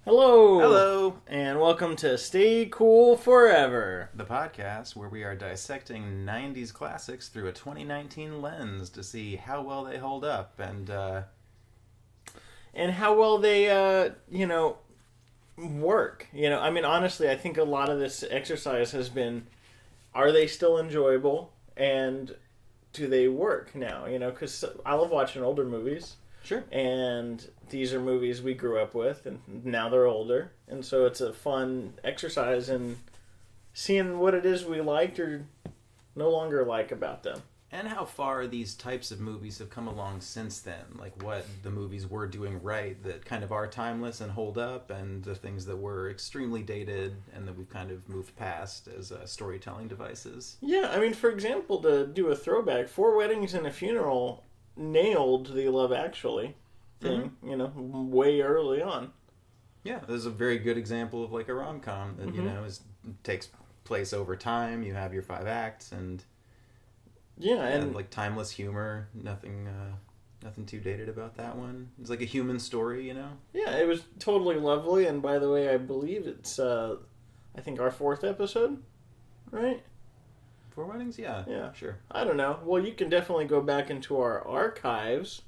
Hello! Hello! And welcome to Stay Cool Forever. The podcast where we are dissecting 90s classics through a 2019 lens to see how well they hold up and how well they, work. Honestly, I think a lot of this exercise has been, are they still enjoyable? And do they work now? Because I love watching older movies. Sure. And these are movies we grew up with, and now they're older. And so it's a fun exercise in seeing what it is we liked or no longer like about them. And how far these types of movies have come along since then. Like what the movies were doing right that kind of are timeless and hold up, and the things that were extremely dated and that we've kind of moved past as storytelling devices. Yeah, for example, to do a throwback, Four Weddings and a Funeral nailed the Love Actually thing, way early on. Yeah, this is a very good example of like a rom-com that, takes place over time. You have your 5 acts and like timeless humor. Nothing too dated about that one. It's like a human story, Yeah, it was totally lovely. And by the way, I believe it's, I think our 4th episode, right? 4 Weddings? Yeah, sure. I don't know. Well, you can definitely go back into our archives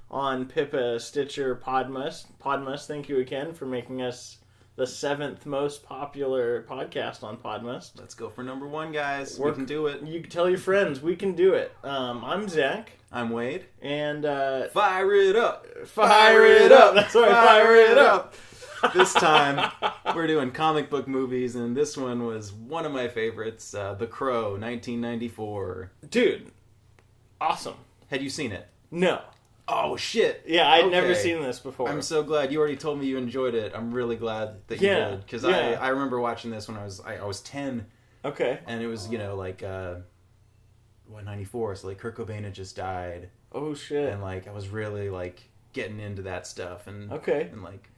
on Pippa, Stitcher, Podmus. Podmus, thank you again for making us the 7th most popular podcast on Podmus. Let's go for number 1, guys. We can do it. You can tell your friends. We can do it. I'm Zach. I'm Wade. And fire it up. Fire it up. That's right. Fire it up. This time, we're doing comic book movies, and this one was one of my favorites, The Crow, 1994. Dude, awesome. Had you seen it? No. Oh, shit. Yeah, I'd never seen this before. I'm so glad. You already told me you enjoyed it. I'm really glad that you did. Because I remember watching this when I was 10. Okay. And it was, 94, so, Kurt Cobain had just died. Oh, shit. And, I was really, getting into that stuff and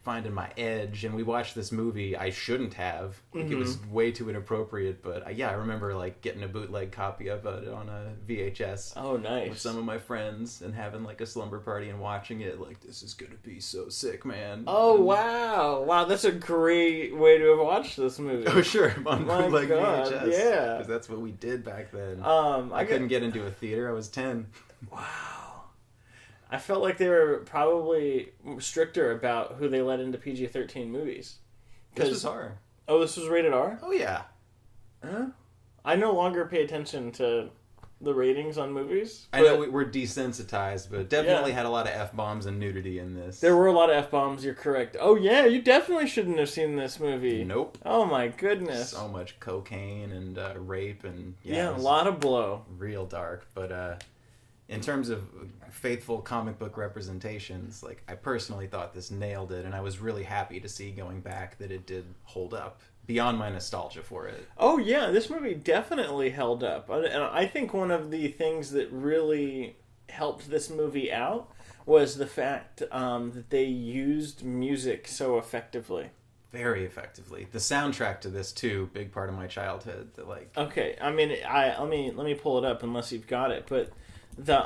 finding my edge, and we watched this movie I shouldn't have. It was way too inappropriate, but I remember getting a bootleg copy of it on a VHS. Oh, nice. With some of my friends and having a slumber party and watching it. This is gonna be so sick, man. Oh, wow, that's a great way to have watched this movie. Oh, sure, on bootleg God, VHS. yeah, because that's what we did back then. I couldn't get into a theater. I was 10. Wow. I felt like they were probably stricter about who they let into PG-13 movies. This was R. Oh, this was rated R? Oh, yeah. Huh? I no longer pay attention to the ratings on movies. I know we're desensitized, but it definitely had a lot of F-bombs and nudity in this. There were a lot of F-bombs, you're correct. Oh, yeah, you definitely shouldn't have seen this movie. Nope. Oh, my goodness. So much cocaine and rape and... Yeah, a lot of blow. Real dark, but... in terms of faithful comic book representations, I personally thought this nailed it, and I was really happy to see going back that it did hold up beyond my nostalgia for it. Oh yeah, this movie definitely held up. And I think one of the things that really helped this movie out was the fact that they used music so effectively. Very effectively. The soundtrack to this too, big part of my childhood. Okay, let me pull it up unless you've got it, but the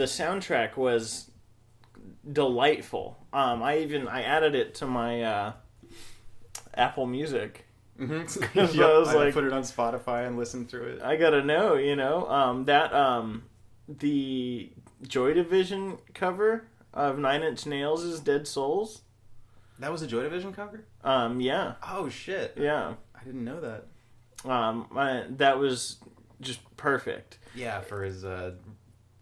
soundtrack was delightful. I added it to my Apple Music. Mm-hmm. I put it on Spotify and listened through it. I gotta know, the Joy Division cover of 9 Inch Nails' Dead Souls. That was a Joy Division cover? Yeah. Oh shit. Yeah. I didn't know that. That was just perfect. Yeah, for his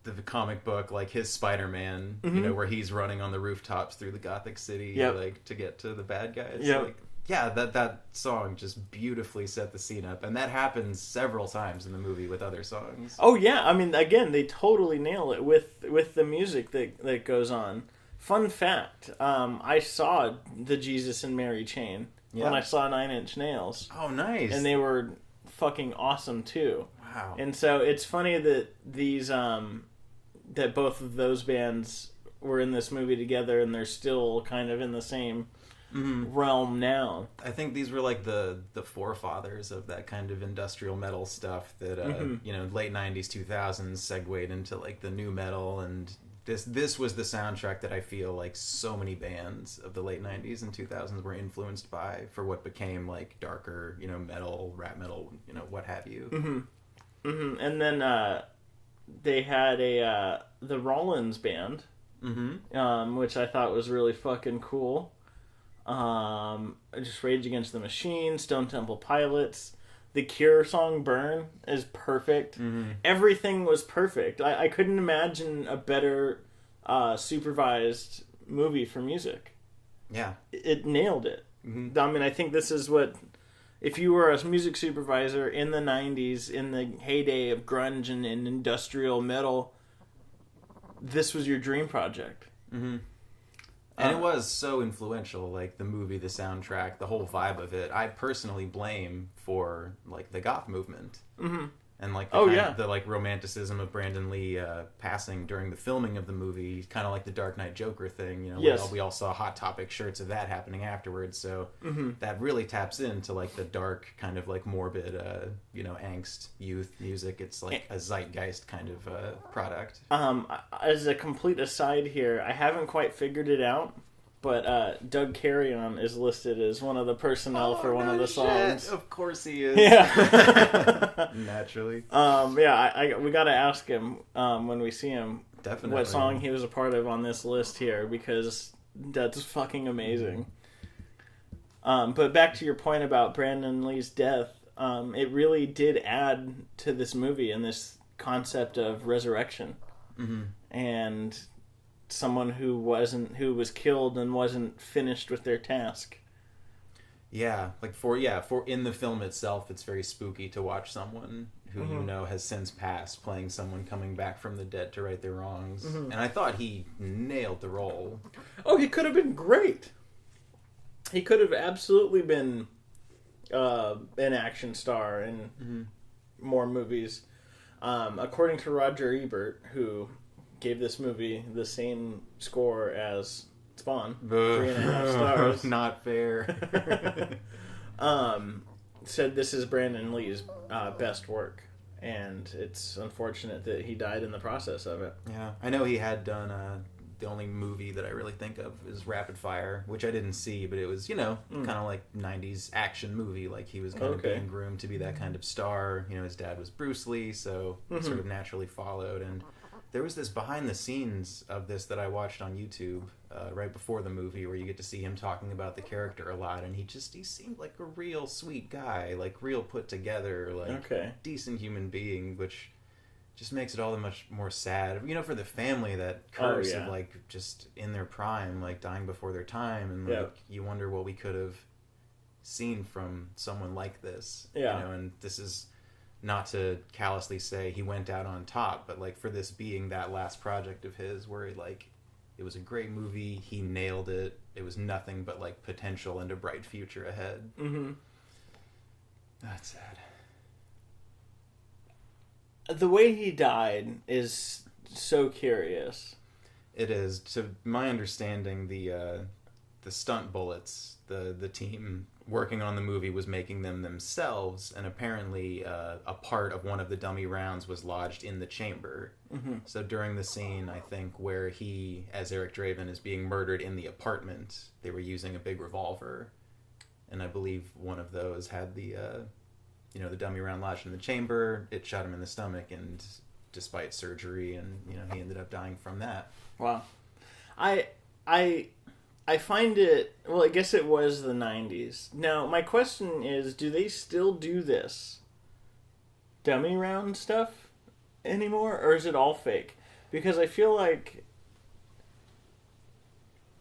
the comic book, his Spider-Man, where he's running on the rooftops through the Gothic City, to get to the bad guys. Yep. That song just beautifully set the scene up, and that happens several times in the movie with other songs. Oh yeah, again, they totally nail it with the music that goes on. Fun fact, I saw the Jesus and Mary chain when I saw 9 Inch Nails. Oh, nice. And they were fucking awesome too. Wow. And so it's funny that these that both of those bands were in this movie together, and they're still kind of in the same realm now. I think these were the forefathers of that kind of industrial metal stuff that late 90s 2000s segued into the new metal and This was the soundtrack that I feel like so many bands of the late 90s and 2000s were influenced by for what became like darker, metal, rap metal, what have you. Mm-hmm. Mm-hmm. And then they had the Rollins band, which I thought was really fucking cool. Just Rage Against the Machine, Stone Temple Pilots. The Cure song Burn is perfect. Mm-hmm. Everything was perfect. I couldn't imagine a better supervised movie for music. Yeah. It nailed it. Mm-hmm. I mean, I think this is what... If you were a music supervisor in the 90s, in the heyday of grunge and industrial metal, this was your dream project. Mm-hmm. And it was so influential, like the movie, the soundtrack, the whole vibe of it. I personally blame for like the goth movement, and like the like romanticism of Brandon Lee passing during the filming of the movie, kind of like the Dark Knight Joker thing. We all saw Hot Topic shirts of that happening afterwards. So that really taps into like the dark kind of like morbid, angst youth music. It's like a zeitgeist kind of product. As a complete aside here, I haven't quite figured it out, but Doug Carrion is listed as one of the personnel for one of the songs. Of course he is. Yeah. Naturally. We got to ask him when we see him. Definitely. What song he was a part of on this list here, because that's fucking amazing. But back to your point about Brandon Lee's death, it really did add to this movie and this concept of resurrection. Mm-hmm. And someone who was killed and wasn't finished with their task. Yeah, like for in the film itself, it's very spooky to watch someone who has since passed playing someone coming back from the dead to right their wrongs. And I thought he nailed the role. Oh, he could have been great. He could have absolutely been an action star in more movies. According to Roger Ebert, who gave this movie the same score as Spawn, 3.5 stars. Not fair. Said this is Brandon Lee's best work, and it's unfortunate that he died in the process of it. Yeah, I know he had done the only movie that I really think of is Rapid Fire, which I didn't see, but it was kind of like 90s action movie. Like he was kind of being groomed to be that kind of star. His dad was Bruce Lee, so it sort of naturally followed. And there was this behind the scenes of this that I watched on YouTube right before the movie, where you get to see him talking about the character a lot, and he seemed like a real sweet guy, like real put together, like decent human being, which just makes it all that much more sad. For the family, that curse of like just in their prime, like dying before their time, and like you wonder what we could have seen from someone like this. And this is not to callously say he went out on top, but like for this being that last project of his where it was a great movie, he nailed it. It was nothing but like potential and a bright future ahead. That's sad. The way he died is so curious. It is. To my understanding, the stunt bullets, the team working on the movie was making them themselves, and apparently a part of one of the dummy rounds was lodged in the chamber. So during the scene, I think, where he, as Eric Draven, is being murdered in the apartment, they were using a big revolver, and I believe one of those had the dummy round lodged in the chamber. It shot him in the stomach, and despite surgery, and he ended up dying from that. Wow. I find it... Well, I guess it was the 90s. Now, my question is, do they still do this dummy round stuff anymore? Or is it all fake? Because I feel like...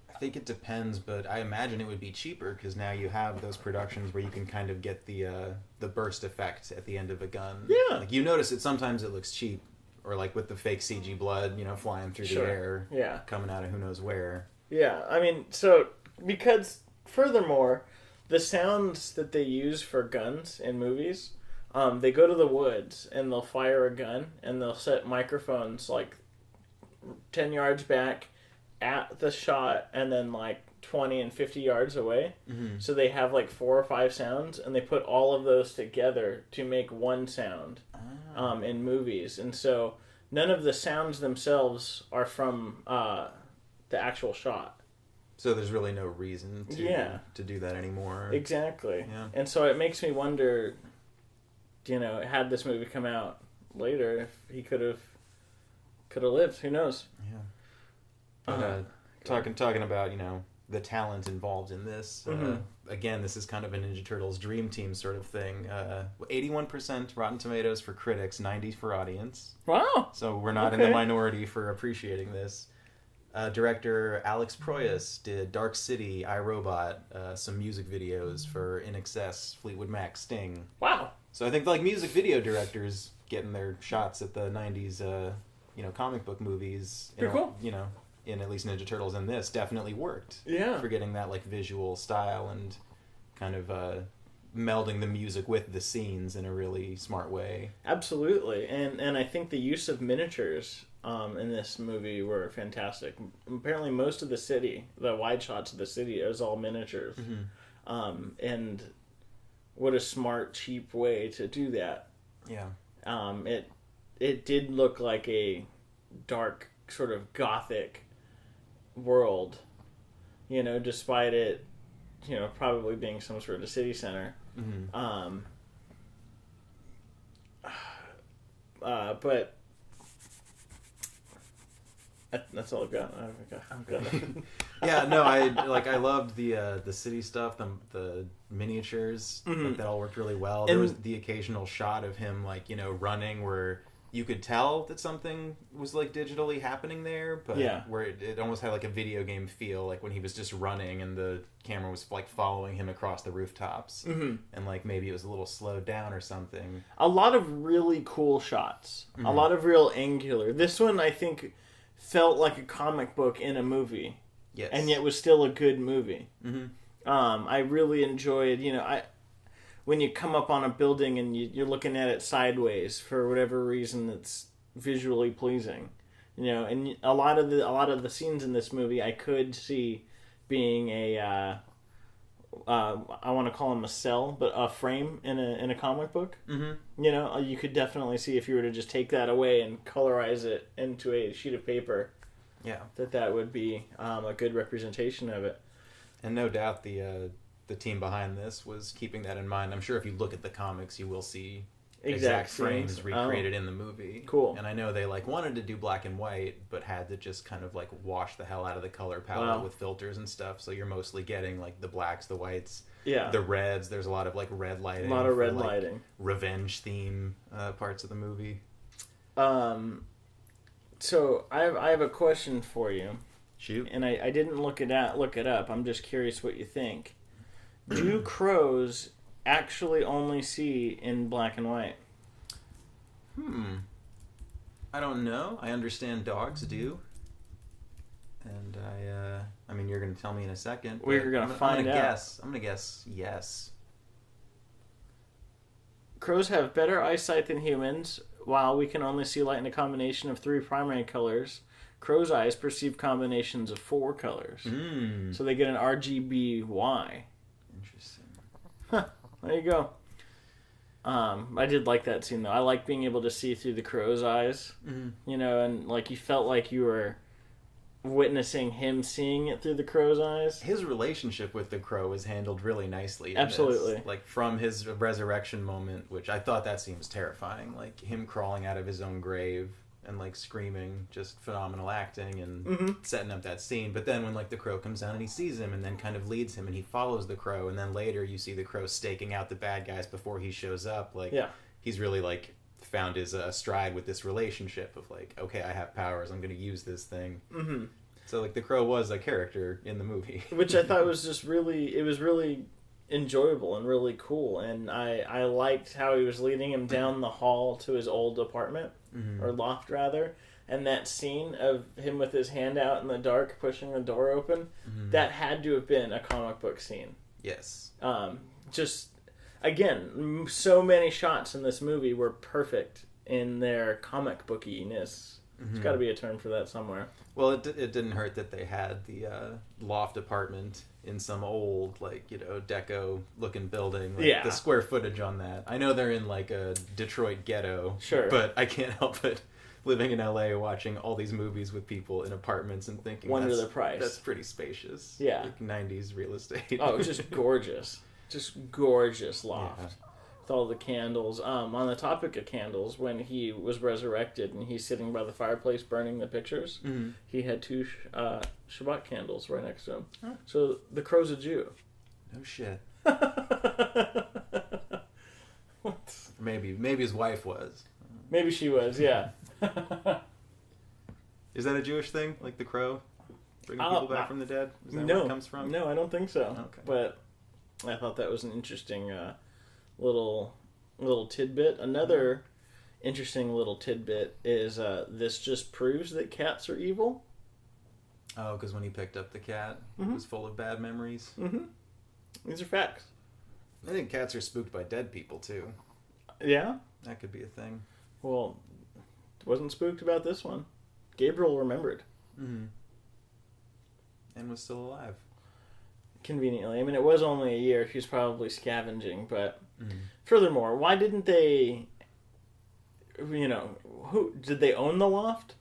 I think it depends, but I imagine it would be cheaper, because now you have those productions where you can kind of get the burst effect at the end of a gun. Yeah. Like, you notice it, sometimes it looks cheap. Or like with the fake CG blood, flying through the air. Yeah. Coming out of who knows where. Yeah, I mean, so, because, furthermore, the sounds that they use for guns in movies, they go to the woods, and they'll fire a gun, and they'll set microphones, like, 10 yards back at the shot, and then, like, 20 and 50 yards away. So they have, like, 4 or 5 sounds, and they put all of those together to make one sound in movies. And so none of the sounds themselves are from the actual shot. So there's really no reason to do that anymore. Exactly. Yeah. And so it makes me wonder, had this movie come out later, if he could have lived. Who knows? Yeah. But talking about, the talent involved in this. Again, this is kind of a Ninja Turtles dream team sort of thing. 81% Rotten Tomatoes for critics, 90% for audience. Wow. So we're not in the minority for appreciating this. Director Alex Proyas did Dark City, iRobot, some music videos for In Excess, Fleetwood Mac, Sting. Wow. So I think music video directors getting their shots at the 90s, comic book movies. Pretty cool. In at least Ninja Turtles and this definitely worked. Yeah. For getting that visual style and kind of melding the music with the scenes in a really smart way. Absolutely. And I think the use of miniatures in this movie were fantastic. Apparently most of the city, the wide shots of the city, it was all miniatures. And what a smart, cheap way to do that. Yeah. It did look like a dark, sort of gothic world, despite it, probably being some sort of city center. But that's all I've got. Yeah, no, I loved the city stuff, the miniatures. That all worked really well. There was the occasional shot of him running where you could tell that something was digitally happening there, but where it almost had a video game feel, when he was just running and the camera was following him across the rooftops, and maybe it was a little slowed down or something. A lot of really cool shots, a lot of real angular. This one I think felt like a comic book in a movie, and yet was still a good movie. I really enjoyed, when you come up on a building and you're looking at it sideways for whatever reason that's visually pleasing, and a lot of the scenes in this movie I could see being I want to call them a cell, but a frame in a comic book. You could definitely see if you were to just take that away and colorize it into a sheet of paper. Yeah, that would be a good representation of it. And no doubt the team behind this was keeping that in mind. I'm sure if you look at the comics, you will see exact frames recreated in the movie. Cool. And I know they wanted to do black and white, but had to just kind of wash the hell out of the color palette with filters and stuff. So you're mostly getting the blacks, the whites, the reds. There's a lot of red lighting. A lot of red lighting. Revenge theme parts of the movie. So I have a question for you. Shoot. And I didn't look it up. I'm just curious what you think. Do crows actually only see in black and white? I don't know. I understand dogs do. And I mean, you're going to tell me in a second. We're going to find out. I'm going to guess yes. Crows have better eyesight than humans. While we can only see light in a combination of 3 primary colors, crows' eyes perceive combinations of 4 colors. So they get an RGBY. Interesting. There you go. I did like that scene, though. I like being able to see through the crow's eyes. And you felt like you were witnessing him seeing it through the crow's eyes. His relationship with the crow was handled really nicely. Absolutely. From his resurrection moment, which I thought that scene was terrifying. Him crawling out of his own grave and screaming, just phenomenal acting and setting up that scene. But then when the crow comes down and he sees him and then kind of leads him and he follows the crow, and then later you see the crow staking out the bad guys before he shows up. He's really found his stride with this relationship of okay, I have powers, I'm going to use this thing. So the crow was a character in the movie, which I thought was just really enjoyable and really cool. And I liked how he was leading him down the hall to his old apartment, or loft rather, and that scene of him with his hand out in the dark pushing the door open, that had to have been a comic book scene. Yes. Just again, so many shots in this movie were perfect in their comic bookiness. There's got to be a term for that somewhere. Well, it didn't hurt that they had the loft apartment in some old, deco-looking building. The square footage on that. I know they're in, a Detroit ghetto. Sure. But I can't help but living in LA, watching all these movies with people in apartments and thinking, wonder the price. That's pretty spacious. Yeah. Like 90s real estate. Oh, it's just gorgeous. Just gorgeous loft. Yeah. With all the candles. On the topic of candles, when he was resurrected and he's sitting by the fireplace burning the pictures, he had 2 Shabbat candles right next to him. Huh. So the crow's a Jew. No shit. Maybe his wife was. Maybe she was, yeah. Is that a Jewish thing, like the crow, bringing people back from the dead? Is that where it comes from? No, I don't think so. Okay. But I thought that was an interesting little tidbit. Another interesting little tidbit is this just proves that cats are evil. Oh, because when he picked up the cat, it was full of bad memories. Mm-hmm. These are facts. I think cats are spooked by dead people, too. Yeah? That could be a thing. Well, wasn't spooked about this one. Gabriel remembered. Mm-hmm. And was still alive. Conveniently. I mean, it was only a year. He was probably scavenging, but... Furthermore, why didn't they... who did they own the loft?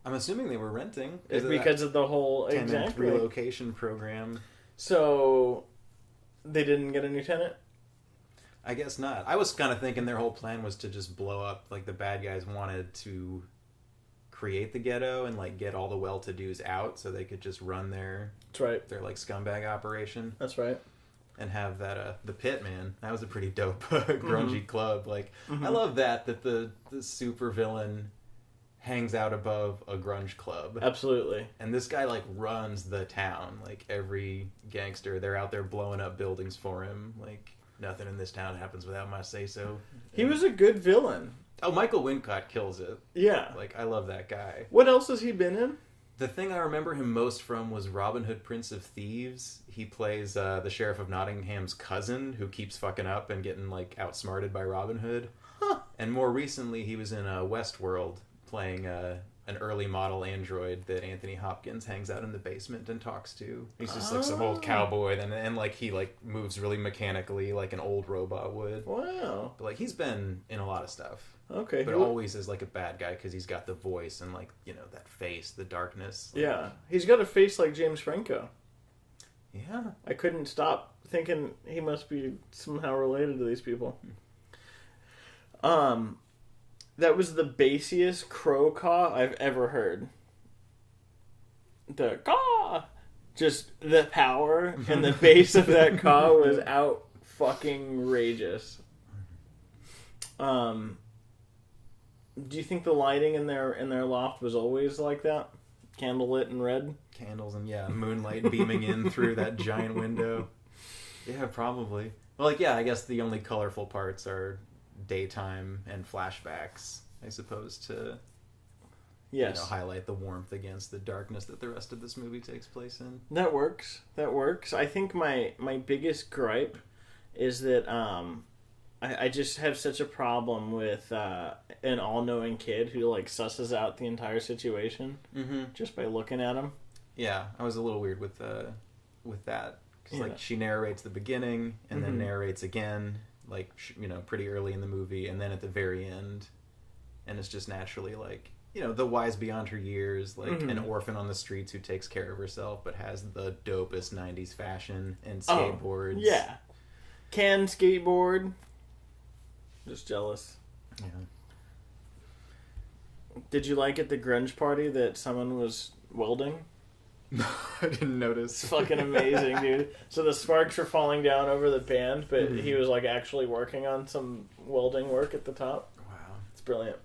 I'm assuming they were renting. Because of the whole... tenant relocation program. So, they didn't get a new tenant? I guess not. I was kind of thinking their whole plan was to just blow up. Like, the bad guys wanted to create the ghetto and, like, get all the well-to-dos out so they could just run their... That's right. Their, like, scumbag operation. That's right. And have that, the Pit, man. That was a pretty dope, grungy club. Like, I love that the super villain hangs out above a grunge club. Absolutely. And this guy, like, runs the town. Like, every gangster, they're out there blowing up buildings for him. Like... Nothing in this town happens without my say-so. He was a good villain. Oh, Michael Wincott kills it. Yeah. Like, I love that guy. What else has he been in? The thing I remember him most from was Robin Hood, Prince of Thieves. He plays the Sheriff of Nottingham's cousin who keeps fucking up and getting, like, outsmarted by Robin Hood. Huh. And more recently, he was in Westworld playing... an early model android that Anthony Hopkins hangs out in the basement and talks to. He's just like some old cowboy, and like he like moves really mechanically like an old robot would. Wow. But like he's been in a lot of stuff. Okay. But always as like a bad guy because he's got the voice and like that face, the darkness. Like... Yeah, he's got a face like James Franco. Yeah. I couldn't stop thinking he must be somehow related to these people. That was the bassiest crow caw I've ever heard. The caw! Just the power and the bass of that caw was out fucking rageous. Do you think the lighting in their loft was always like that? Candlelit and red? Candles and moonlight beaming in through that giant window. Yeah, probably. Well, like, I guess the only colorful parts are daytime and flashbacks, I suppose, to highlight the warmth against the darkness that the rest of this movie takes place in. That works. I think my biggest gripe is that I just have such a problem with an all-knowing kid who like susses out the entire situation just by looking at him. Yeah, I was a little weird with that because like she narrates the beginning and then narrates again. Like, pretty early in the movie, and then at the very end, and it's just naturally, like, the wise beyond her years, like, an orphan on the streets who takes care of herself, but has the dopest 90s fashion and skateboards. Oh, yeah. Can skateboard. Just jealous. Yeah. Did you like at the grunge party that someone was welding? I didn't notice. It's fucking amazing, dude. So the sparks were falling down over the band, but he was like actually working on some welding work at the top. Wow. It's brilliant.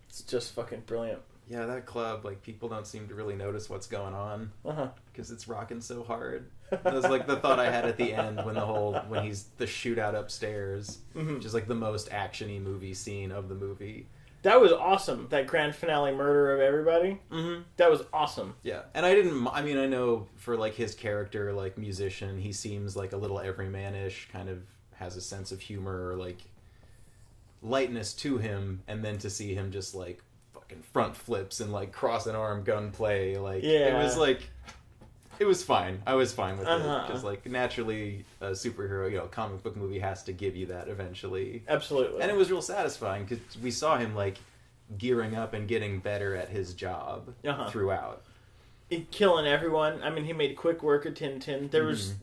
It's just fucking brilliant. Yeah, that club, like, people don't seem to really notice what's going on. Because it's rocking so hard. That was like the thought I had at the end when he's the shootout upstairs. Which is like the most action-y movie scene of the movie. That was awesome. That grand finale murder of everybody. That was awesome. Yeah. And I know for like his character, like musician, he seems like a little everyman-ish, kind of has a sense of humor or like lightness to him. And then to see him just like fucking front flips and like cross an arm gunplay, like it was like, it was fine. I was fine with it. Because like naturally a superhero, comic book movie has to give you that eventually. Absolutely. And it was real satisfying because we saw him like gearing up and getting better at his job throughout. Killing everyone. I mean, he made quick work of Tintin. There was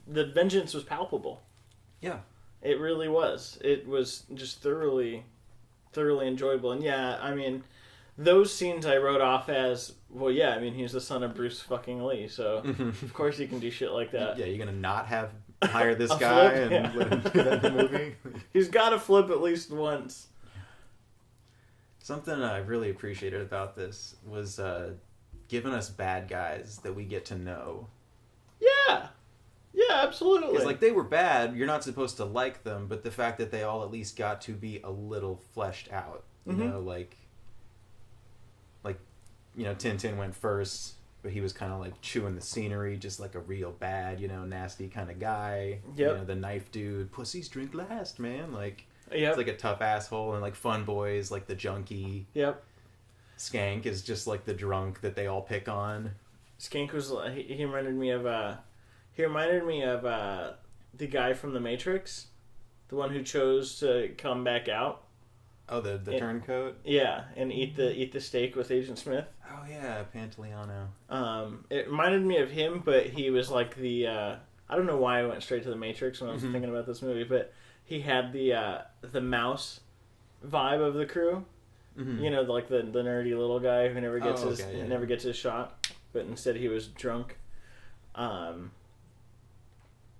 the vengeance was palpable. Yeah, it really was. It was just thoroughly enjoyable. And yeah, I mean, those scenes I wrote off as, well, yeah, I mean, he's the son of Bruce fucking Lee, so of course he can do shit like that. Yeah, you're gonna not hire this guy and let him do that in the movie? He's got to flip at least once. Something I really appreciated about this was giving us bad guys that we get to know. Yeah, absolutely. Because, like, they were bad, you're not supposed to like them, but the fact that they all at least got to be a little fleshed out. You know, like, you know, Tintin went first, but he was kind of, like, chewing the scenery, just like a real bad, you know, nasty kind of guy. Yep. You know, the knife dude, pussies drink last, man. Like, yep. It's like a tough asshole, and, like, Fun Boy's, like, the junkie. Yep. Skank is just like the drunk that they all pick on. Skank was he reminded me of the guy from The Matrix, the one who chose to come back out. Oh, the turncoat. Yeah, and eat the steak with Agent Smith. Oh yeah, Pantaleano. It reminded me of him, but he was like the I don't know why I went straight to The Matrix when I was thinking about this movie, but he had the mouse vibe of the crew. You know, like the nerdy little guy who never gets never gets his shot, but instead he was drunk. Yeah,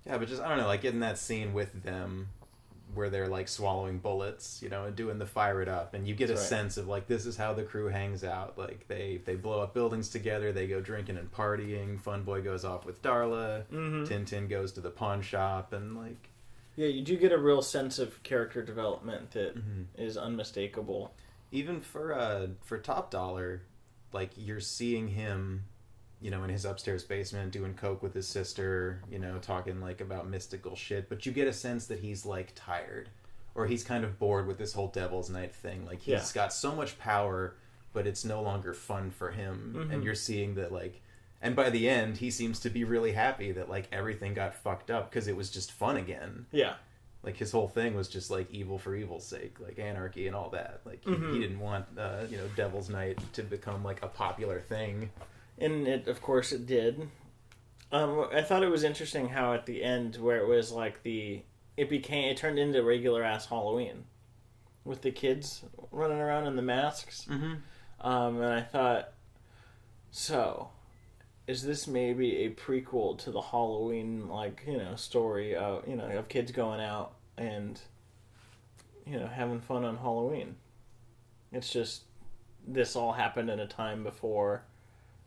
but just I don't know, like in that scene with them where they're like swallowing bullets, you know, and doing the fire it up, and you get a sense of like this is how the crew hangs out. Like they blow up buildings together, they go drinking and partying. Fun Boy goes off with Darla. Tintin goes to the pawn shop, and like you do get a real sense of character development that is unmistakable. Even for Top Dollar, like you're seeing him, you know, in his upstairs basement doing coke with his sister, you know, talking like about mystical shit, but you get a sense that he's like tired, or he's kind of bored with this whole Devil's Night thing. Like he's got so much power, but it's no longer fun for him. And you're seeing that like, and by the end he seems to be really happy that like everything got fucked up because it was just fun again. Yeah. Like, his whole thing was just, like, evil for evil's sake. Like, anarchy and all that. Like, he didn't want, you know, Devil's Night to become, like, a popular thing. And, of course, it did. I thought it was interesting how at the end, where it was, like, it turned into regular-ass Halloween. With the kids running around in the masks. And I thought, so, is this maybe a prequel to the Halloween, like, you know, story of, you know, of kids going out and, you know, having fun on Halloween? It's just, this all happened in a time before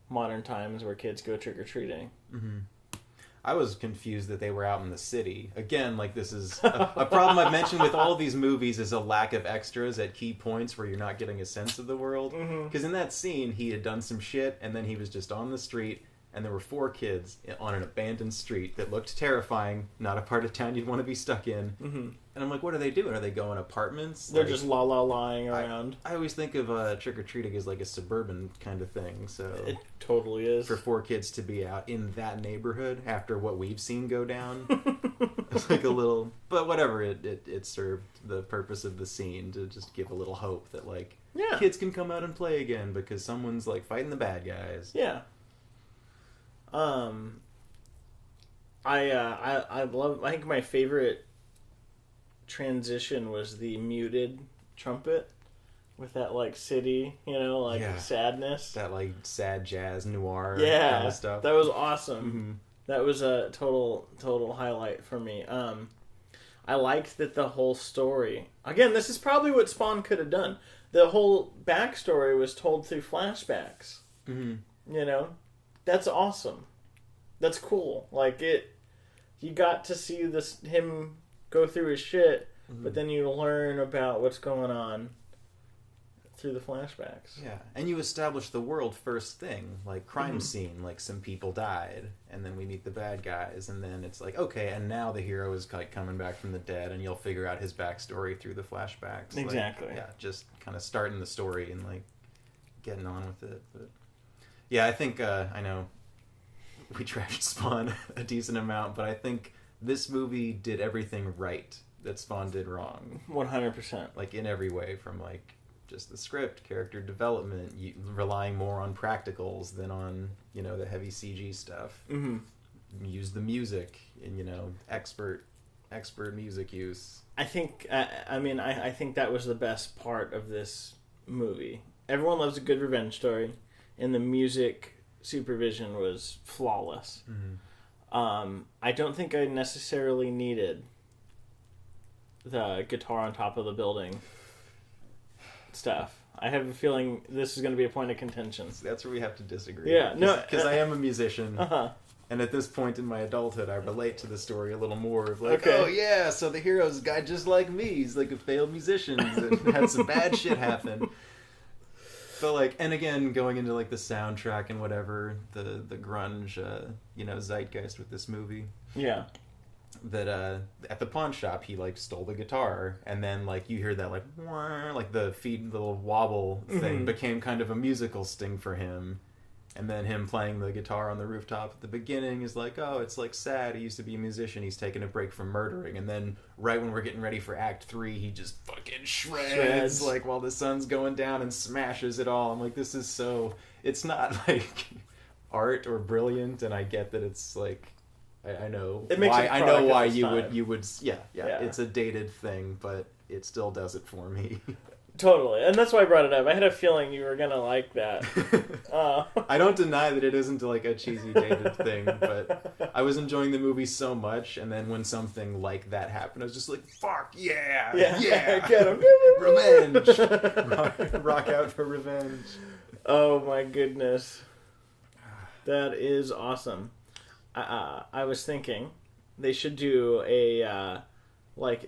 modern times where kids go trick-or-treating. I was confused that they were out in the city. Again, like, this is a problem I've mentioned with all of these movies is a lack of extras at key points where you're not getting a sense of the world. Because in that scene, he had done some shit, and then he was just on the street, and there were 4 kids on an abandoned street that looked terrifying, not a part of town you'd want to be stuck in. And I'm like, what are they doing? Are they going apartments? They're like, just lying around. I always think of trick-or-treating as like a suburban kind of thing. So it totally is. For 4 kids to be out in that neighborhood after what we've seen go down, it's like a little... But whatever, it served the purpose of the scene to just give a little hope that like kids can come out and play again because someone's like fighting the bad guys. Yeah. I think my favorite transition was the muted trumpet with that like city, you know, like sadness. That like sad jazz noir kind of stuff. That was awesome. That was a total highlight for me. I liked that the whole story. Again, this is probably what Spawn could have done. The whole backstory was told through flashbacks. You know? That's awesome. That's cool. Like you got to see him go through his shit, but then you learn about what's going on through the flashbacks. Yeah, and you establish the world first thing, like crime scene, like some people died, and then we meet the bad guys, and then it's like, okay, and now the hero is like coming back from the dead, and you'll figure out his backstory through the flashbacks. Exactly. Like, yeah, just kind of starting the story and like getting on with it. But yeah, I think I know we trashed Spawn a decent amount, but I think this movie did everything right that Spawn did wrong. 100%. Like in every way, from like just the script, character development, relying more on practicals than on, the heavy CG stuff. Mm-hmm. Use the music and, expert music use. I think, I think that was the best part of this movie. Everyone loves a good revenge story, and the music supervision was flawless. Mm-hmm. I don't think I necessarily needed the guitar on top of the building stuff. I have a feeling this is going to be a point of contention. That's where we have to disagree. Yeah, because I am a musician. Uh-huh. And at this point in my adulthood, I relate to the story a little more of like, oh yeah, so the hero's a guy just like me. He's like a failed musician that had some bad shit happen. But like, and again, going into like the soundtrack and whatever, the grunge, zeitgeist with this movie. Yeah. That at the pawn shop, he like stole the guitar, and then like you hear that like the little wobble thing became kind of a musical sting for him. And then him playing the guitar on the rooftop at the beginning is like, oh, it's like sad. He used to be a musician. He's taking a break from murdering. And then right when we're getting ready for Act 3, he just fucking shreds like while the sun's going down and smashes it all. I'm like, this is so... It's not like art or brilliant, and I get that it's like... I know it makes why. I know why you time. would. Yeah. It's a dated thing, but it still does it for me. Totally, and that's why I brought it up. I had a feeling you were gonna like that. I don't deny that it isn't like a cheesy dated thing, but I was enjoying the movie so much, and then when something like that happened, I was just like, "Fuck yeah, get him, revenge, rock out for revenge." Oh my goodness, that is awesome. I was thinking they should do a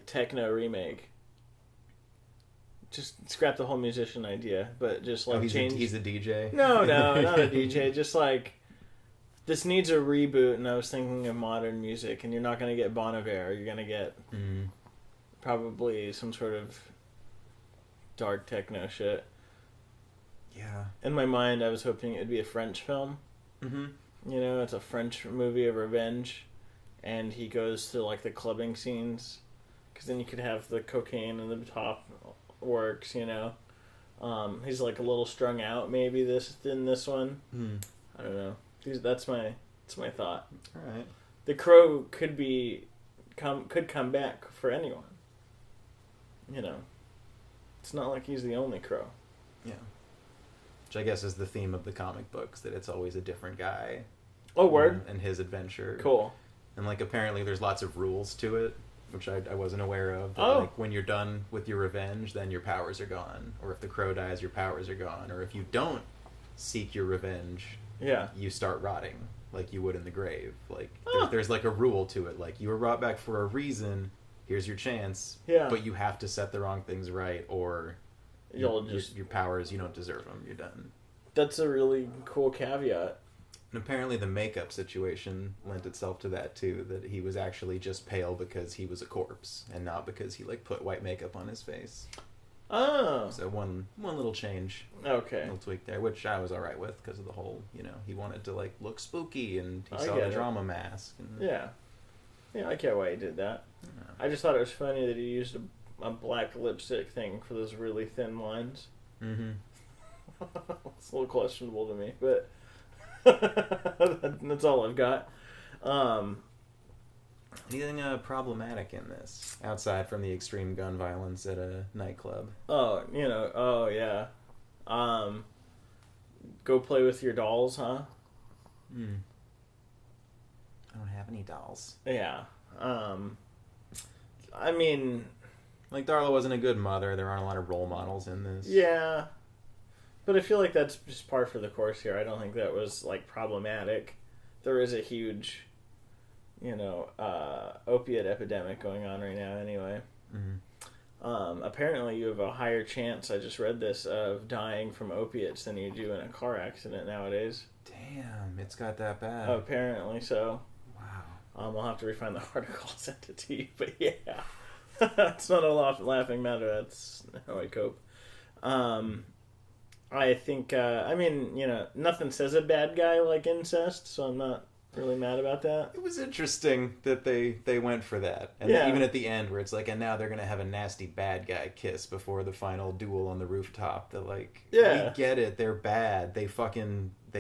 techno remake. Just scrap the whole musician idea, but just like change. He's a DJ. No, not a DJ. Just like this needs a reboot, and I was thinking of modern music, and you're not going to get Bon Iver. You're going to get probably some sort of dark techno shit. Yeah. In my mind, I was hoping it'd be a French film. Mm-hmm. It's a French movie of revenge, and he goes to like the clubbing scenes, because then you could have the cocaine and the top works. He's like a little strung out maybe in this one. I don't know. That's my thought. All right. The Crow could come back for anyone. It's not like he's the only Crow. Yeah. Which I guess is the theme of the comic books, that it's always a different guy. Oh, word. And his adventure. Cool. And like apparently there's lots of rules to it, which I wasn't aware of. That, like when you're done with your revenge, then your powers are gone. Or if the Crow dies, your powers are gone. Or if you don't seek your revenge, you start rotting like you would in the grave. Like there's like a rule to it. Like you were brought back for a reason. Here's your chance. Yeah. But you have to set the wrong things right, or your powers, you don't deserve them. You're done. That's a really cool caveat. And apparently the makeup situation lent itself to that too, that he was actually just pale because he was a corpse and not because he like put white makeup on his face. Oh. So one little change. Okay. Little tweak there, which I was alright with because of the whole, he wanted to like look spooky, and he saw the drama mask. And... Yeah, I get why he did that. Yeah. I just thought it was funny that he used a black lipstick thing for those really thin lines. Mm-hmm. It's a little questionable to me, but that's all I've got. Anything problematic in this outside from the extreme gun violence at a nightclub? Oh yeah. Go play with your dolls, huh? I don't have any dolls. Yeah. I mean, like Darla wasn't a good mother. There aren't a lot of role models in this. Yeah. But I feel like that's just par for the course here. I don't think that was, like, problematic. There is a huge, opiate epidemic going on right now anyway. Mm-hmm. Apparently you have a higher chance, I just read this, of dying from opiates than you do in a car accident nowadays. Damn, it's got that bad. Apparently so. Wow. I'll have to refine the article, send it to you, but yeah. It's not a laughing matter. That's how I cope. I think, nothing says a bad guy like incest, so I'm not Really mad about that? It was interesting that they went for that. And even at the end where it's like, and now they're going to have a nasty bad guy kiss before the final duel on the rooftop. They're like, we get it. They're bad. They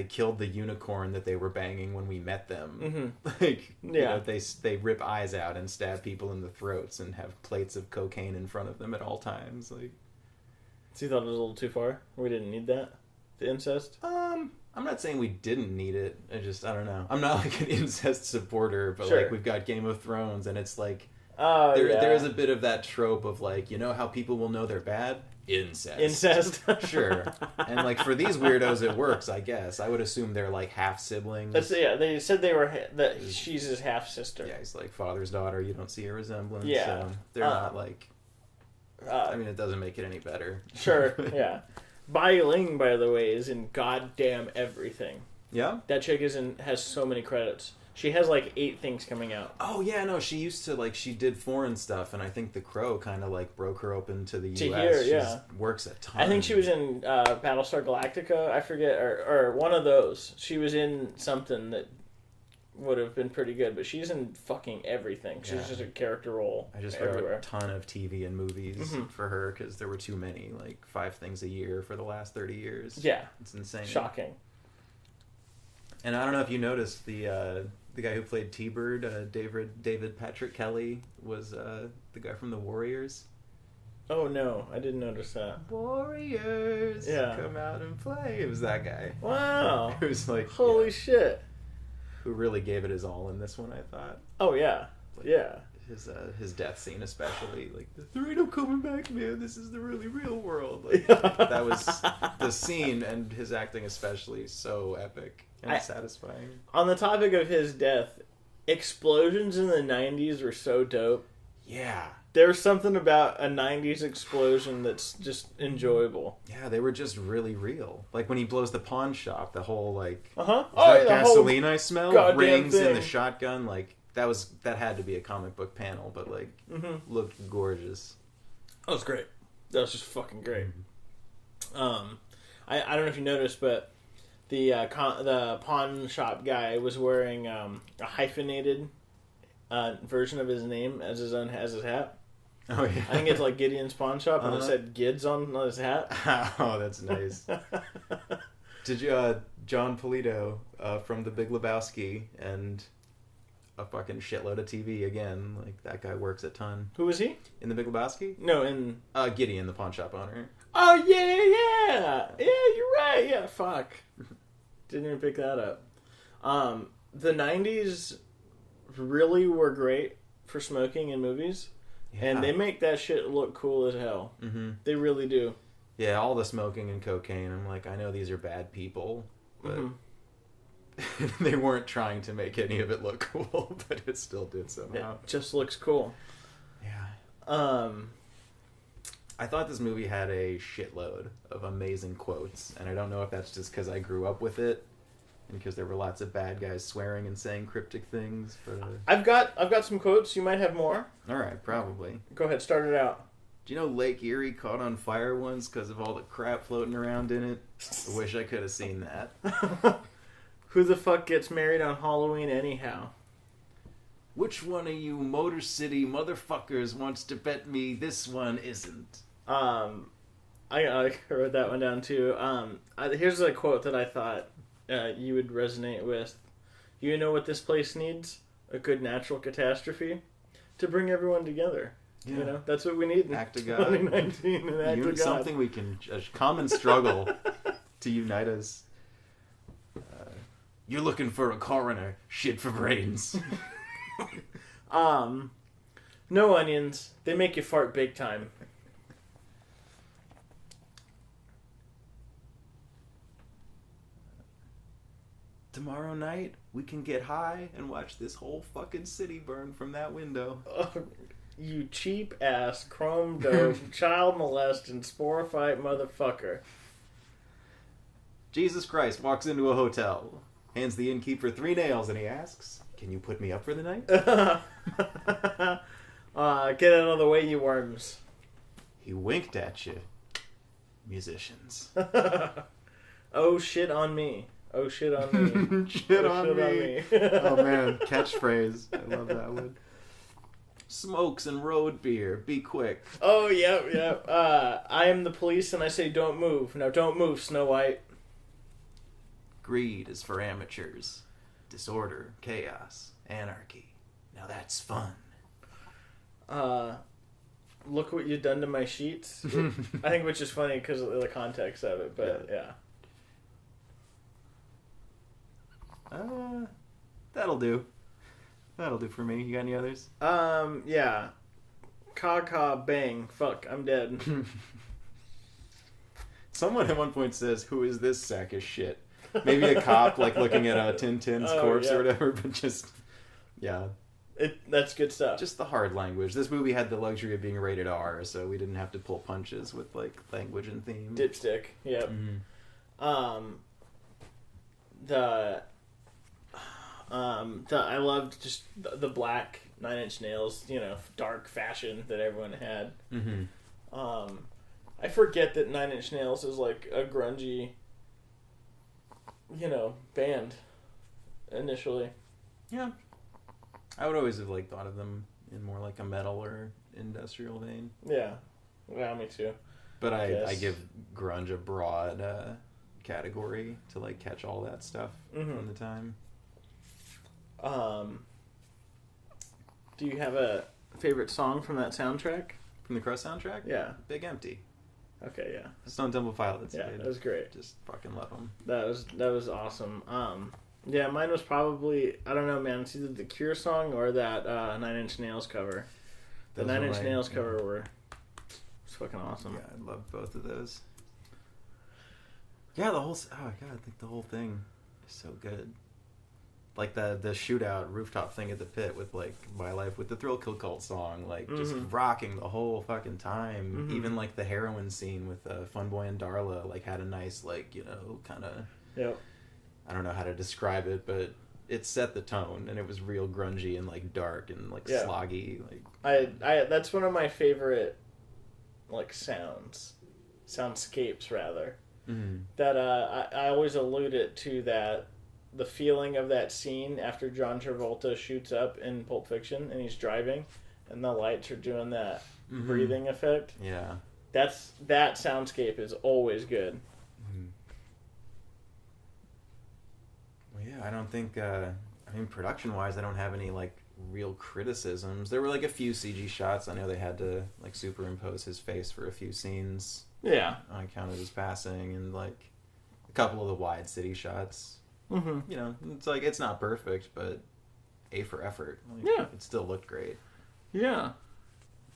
killed the unicorn that they were banging when we met them. Mm-hmm. Like, you know, they rip eyes out and stab people in the throats and have plates of cocaine in front of them at all times. Like, so you thought it was a little too far? We didn't need that? The incest? I'm not saying we didn't need it. I don't know. I'm not like an incest supporter, but like we've got Game of Thrones, and it's like there is a bit of that trope of like, you know how people will know they're bad? Incest. Sure. And like for these weirdos, it works, I guess. I would assume they're like half siblings. They said that she's his half sister. Yeah, he's like father's daughter. You don't see a resemblance. Yeah, so they're not like. I mean, it doesn't make it any better. Sure. Yeah. Bai Ling, by the way, is in goddamn everything. Yeah? That chick has so many credits. She has like 8 things coming out. Oh, yeah, no, she used to, like, she did foreign stuff, and I think The Crow kind of, like, broke her open to the U.S. She works a ton. I think she was in Battlestar Galactica, I forget, or one of those. She was in something that would have been pretty good, but she's in fucking everything. She's just a character role. I just wrote a ton of TV and movies for her because there were too many, like 5 things a year for the last 30 years. Yeah, it's insane. Shocking. And I don't know if you noticed the guy who played T-Bird, David Patrick Kelly, was the guy from the Warriors. Oh no, I didn't notice that. Warriors, come out and play. It was that guy. Wow. It was like holy shit. Who really gave it his all in this one, I thought. Oh, yeah. Like, yeah. His death scene especially. Like, there ain't no coming back, man. This is the really real world. Like, that was the scene, and his acting especially, so epic and satisfying. On the topic of his death, explosions in the 90s were so dope. Yeah. There's something about a 90s explosion that's just enjoyable. Yeah, they were just really real. Like when he blows the pawn shop, the whole like gasoline I smell rings in the shotgun, like that had to be a comic book panel, but like looked gorgeous. That was great. That was just fucking great. I don't know if you noticed, but the pawn shop guy was wearing a hyphenated version of his name as his hat. Oh yeah, I think it's like Gideon's Pawn Shop, and it said Gids on his hat. Oh, that's nice. Did you John Polito from The Big Lebowski and a fucking shitload of TV again? Like that guy works a ton. Who was he in The Big Lebowski? No, in Gideon, the pawn shop owner. Oh yeah, you're right. Yeah, fuck, didn't even pick that up. The 90s really were great for smoking in movies. Yeah. And they make that shit look cool as hell. Mm-hmm. They really do. Yeah, all the smoking and cocaine. I'm like, I know these are bad people, but they weren't trying to make any of it look cool, but it still did somehow. It just looks cool. Yeah. I thought this movie had a shitload of amazing quotes, and I don't know if that's just because I grew up with it, and because there were lots of bad guys swearing and saying cryptic things. But I've got some quotes. You might have more. All right, probably. Go ahead, start it out. Do you know Lake Erie caught on fire once because of all the crap floating around in it? I wish I could have seen that. Who the fuck gets married on Halloween anyhow? Which one of you Motor City motherfuckers wants to bet me this one isn't? I wrote that one down too. Here's a quote that I thought you would resonate with. You know what this place needs? A good natural catastrophe to bring everyone together. Yeah. You know, that's what we need in Act of God. 2019. An act of God. Something we can, a common struggle to unite us. You're looking for a coroner. Shit for brains. No onions. They make you fart big time. Tomorrow night, we can get high and watch this whole fucking city burn from that window. You cheap ass, chrome dope, child molesting, sporophyte motherfucker. Jesus Christ walks into a hotel, hands the innkeeper 3 nails, and he asks, "Can you put me up for the night?" Get out of the way, you worms. He winked at you, musicians. Oh shit on me. Oh, shit on me. Shit on me. Oh, man. Catchphrase. I love that one. Smokes and road beer. Be quick. Oh, yep. I am the police and I say don't move. Now don't move, Snow White. Greed is for amateurs. Disorder, chaos, anarchy. Now that's fun. Look what you've done to my sheets. I think which is funny because of the context of it, but yeah. That'll do. That'll do for me. You got any others? Yeah. Caw, bang. Fuck, I'm dead. Someone at one point says, "Who is this sack of shit?" Maybe a cop, like, looking at a Tintin's corpse or whatever, but just, yeah. That's good stuff. Just the hard language. This movie had the luxury of being rated R, so we didn't have to pull punches with, like, language and theme. Dipstick, yep. Mm-hmm. I loved just the black Nine Inch Nails, dark fashion that everyone had. Mm-hmm. I forget that Nine Inch Nails is like a grungy, band initially. Yeah. I would always have thought of them in more like a metal or industrial vein. Yeah. Yeah, me too. But I give grunge a broad category to catch all that stuff from the time. Do you have a favorite song from that soundtrack? From the Crow soundtrack? Yeah. Big Empty. Okay, yeah. Stone Temple Pilots. Yeah, that was great. Just fucking love them. That was awesome. Yeah, mine was probably, I don't know, man, it's either the Cure song or that Nine Inch Nails cover. The Nine Inch Nails cover was fucking awesome. Yeah, I loved both of those. Yeah, I think the whole thing is so good. Like the shootout rooftop thing at the pit with My Life with the Thrill Kill Cult song, just rocking the whole fucking time. Even the heroin scene with Funboy and Darla had a nice kind of. Yep. I don't know how to describe it, but it set the tone, and it was real grungy and dark and sloggy. I that's one of my favorite soundscapes rather. Mm-hmm. That I always allude it to that. The feeling of that scene after John Travolta shoots up in Pulp Fiction and he's driving and the lights are doing that breathing effect. Yeah. That soundscape is always good. Mm-hmm. Well, yeah, I don't think, production-wise, I don't have any, real criticisms. There were, a few CG shots. I know they had to, superimpose his face for a few scenes. Yeah. On account of his passing and, a couple of the wide city shots. Mm-hmm. It's it's not perfect, but A for effort. It still looked great. Yeah.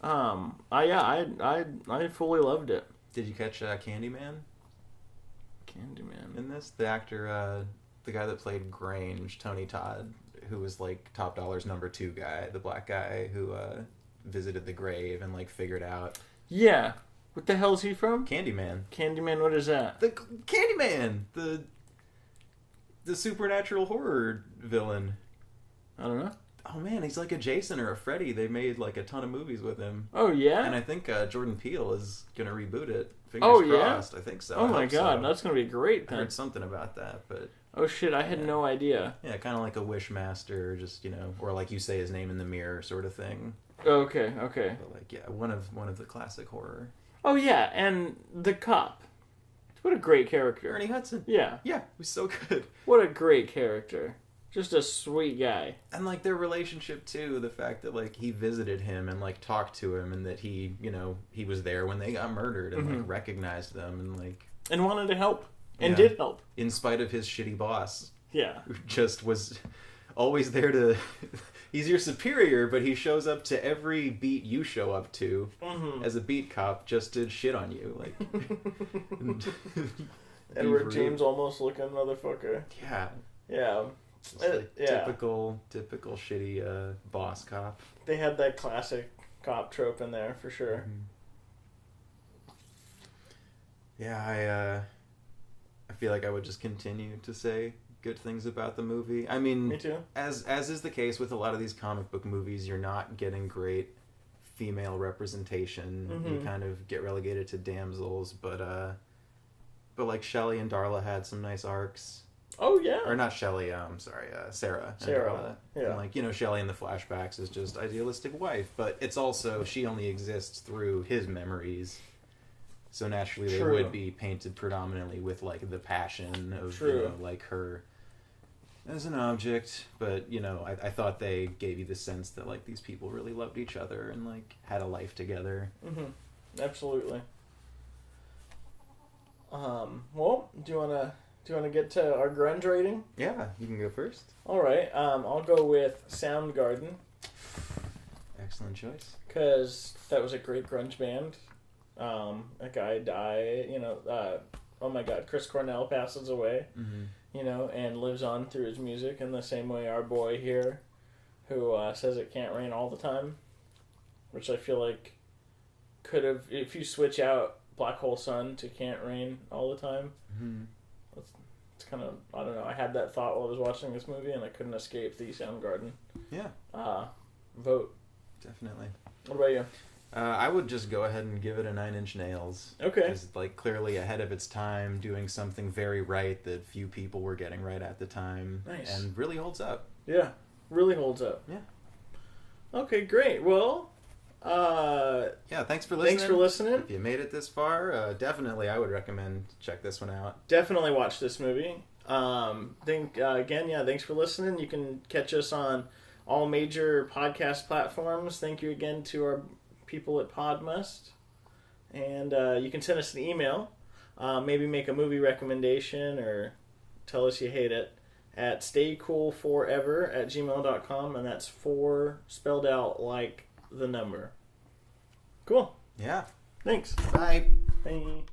I fully loved it. Did you catch Candyman? Candyman in this? The actor, the guy that played Grange, Tony Todd, who was Top Dollar's number 2 guy, the black guy who visited the grave and figured out. Yeah. What the hell is he from? Candyman. Candyman. What is that? The Candyman. The supernatural horror villain. I don't know. Oh man, he's like a Jason or a Freddy. They made a ton of movies with him. Oh yeah? And I think Jordan Peele is gonna reboot it. Fingers crossed. I think so. Oh my god, that's gonna be great then. I heard something about that, but... Oh shit, I had no idea. Yeah, kind of like a Wishmaster, just, or you say his name in the mirror sort of thing. Okay. But one of the classic horror. Oh yeah, and the cop. What a great character. Ernie Hudson. Yeah. Yeah, he was so good. What a great character. Just a sweet guy. And their relationship too, the fact that he visited him and talked to him and that he, he was there when they got murdered and recognized them and and wanted to help and did help in spite of his shitty boss. Yeah. Who just was always there to he's your superior, but he shows up to every beat you show up to as a beat cop just to shit on you. Edward James almost looking motherfucker. Yeah. Yeah. Typical shitty boss cop. They had that classic cop trope in there for sure. Yeah, I feel like I would just continue to say good things about the movie. I mean, me too. As is the case with a lot of these comic book movies, you're not getting great female representation. You kind of get relegated to damsels, but Shelley and Darla had some nice arcs. Oh yeah. Or not Shelley. Sorry, Sarah. Sarah. Yeah. And like, you know, Shelley in the flashbacks is just idealistic wife, but it's also she only exists through his memories. So naturally, they would be painted predominantly with like the passion of you know, like her as an object. But you know, I thought they gave you the sense that like these people really loved each other and like had a life together. Mm-hmm. Absolutely. Well, do you wanna get to our grunge rating? Yeah, you can go first. All right. I'll go with Soundgarden. Excellent choice. Because that was a great grunge band. A guy died. You know. Oh my God, Chris Cornell passes away. Mm-hmm. You know, and lives on through his music in the same way our boy here, who says it can't rain all the time, which I feel like could have, if you switch out Black Hole Sun to Can't Rain all the time. Mm-hmm. It's kind of, I don't know, I had that thought while I was watching this movie and I couldn't escape the Soundgarden. Yeah. Vote. Definitely. What about you? I would just go ahead and give it a 9 Inch Nails. Okay. It's like clearly ahead of its time, doing something very right that few people were getting right at the time. Nice. And really holds up. Yeah. Really holds up. Yeah. Okay, great. Well, yeah, thanks for listening. Thanks for listening. If you made it this far, definitely I would recommend check this one out. Definitely watch this movie. Thanks for listening. You can catch us on all major podcast platforms. Thank you again to our people at Podmust. And you can send us an email. Maybe make a movie recommendation or tell us you hate it at staycoolforever@gmail.com. And that's 4 spelled out like the number. Cool. Yeah. Thanks. Bye. Bye.